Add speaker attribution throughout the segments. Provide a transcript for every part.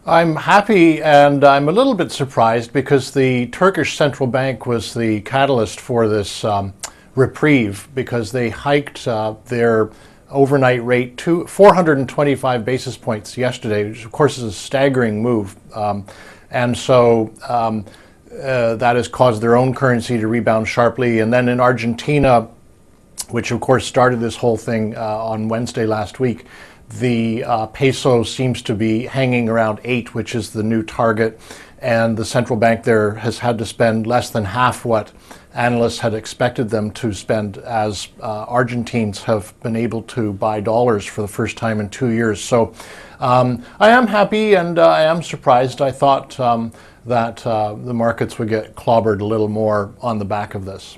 Speaker 1: I'm happy and I'm a little bit surprised because the Turkish central bank was the catalyst for this reprieve, because they hiked their overnight rate to 425 basis points yesterday, which of course is a staggering move. And so that has caused their own currency to rebound sharply. And then in Argentina, which of course started this whole thing on Wednesday last week, the peso seems to be hanging around 8, which is the new target. And the central bank there has had to spend less than half what analysts had expected them to spend, as Argentines have been able to buy dollars for the first time in 2 years. So I am happy and I am surprised. I thought that the markets would get clobbered a little more on the back of this.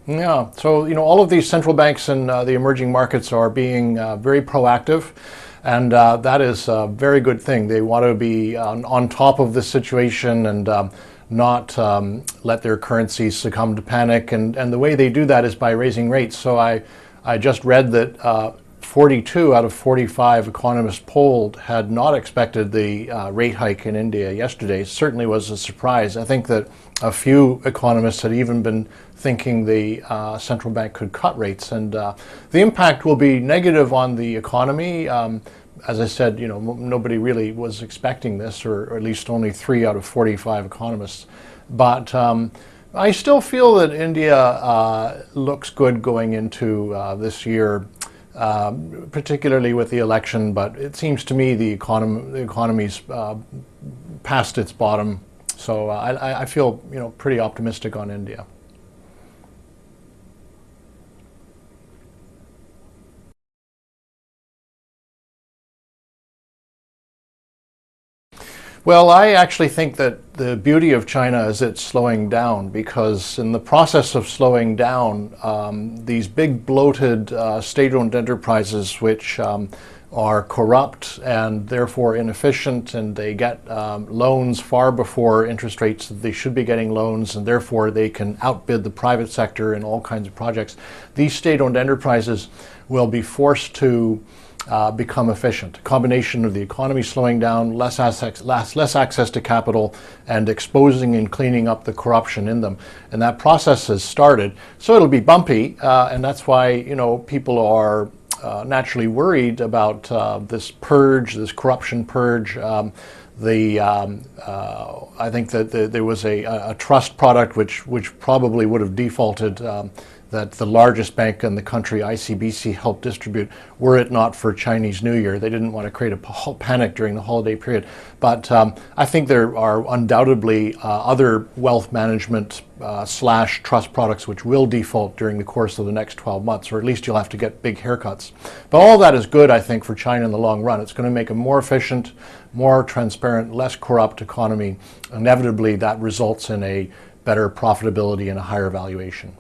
Speaker 1: Yeah, so all of these central banks in the emerging markets are being very proactive, and that is a very good thing. They want to be on top of this situation and not let their currencies succumb to panic. And the way they do that is by raising rates. So I just read that 42 out of 45 economists polled had not expected the rate hike in India yesterday. It certainly was a surprise. I think that a few economists had even been thinking the central bank could cut rates, and the impact will be negative on the economy. As I said, nobody really was expecting this, or at least only 3 out of 45 economists. But I still feel that India looks good going into this year, particularly with the election. But it seems to me the economy's past its bottom. So I feel pretty optimistic on India. Well, I actually think that the beauty of China is it's slowing down, because in the process of slowing down, these big bloated state-owned enterprises, which are corrupt and therefore inefficient, and they get loans far before interest rates that they should be getting loans, and therefore they can outbid the private sector in all kinds of projects. These state-owned enterprises will be forced to become efficient. A combination of the economy slowing down, less access to capital, and exposing and cleaning up the corruption in them. And that process has started. So it'll be bumpy, and that's why people are naturally worried about this purge, this corruption purge. I think that there was a trust product which probably would have defaulted, that the largest bank in the country, ICBC, helped distribute, were it not for Chinese New Year. They didn't want to create a panic during the holiday period. But I think there are undoubtedly other wealth management slash trust products which will default during the course of the next 12 months, or at least you'll have to get big haircuts. But all that is good, I think, for China in the long run. It's going to make a more efficient, more transparent, less corrupt economy. Inevitably, that results in a better profitability and a higher valuation.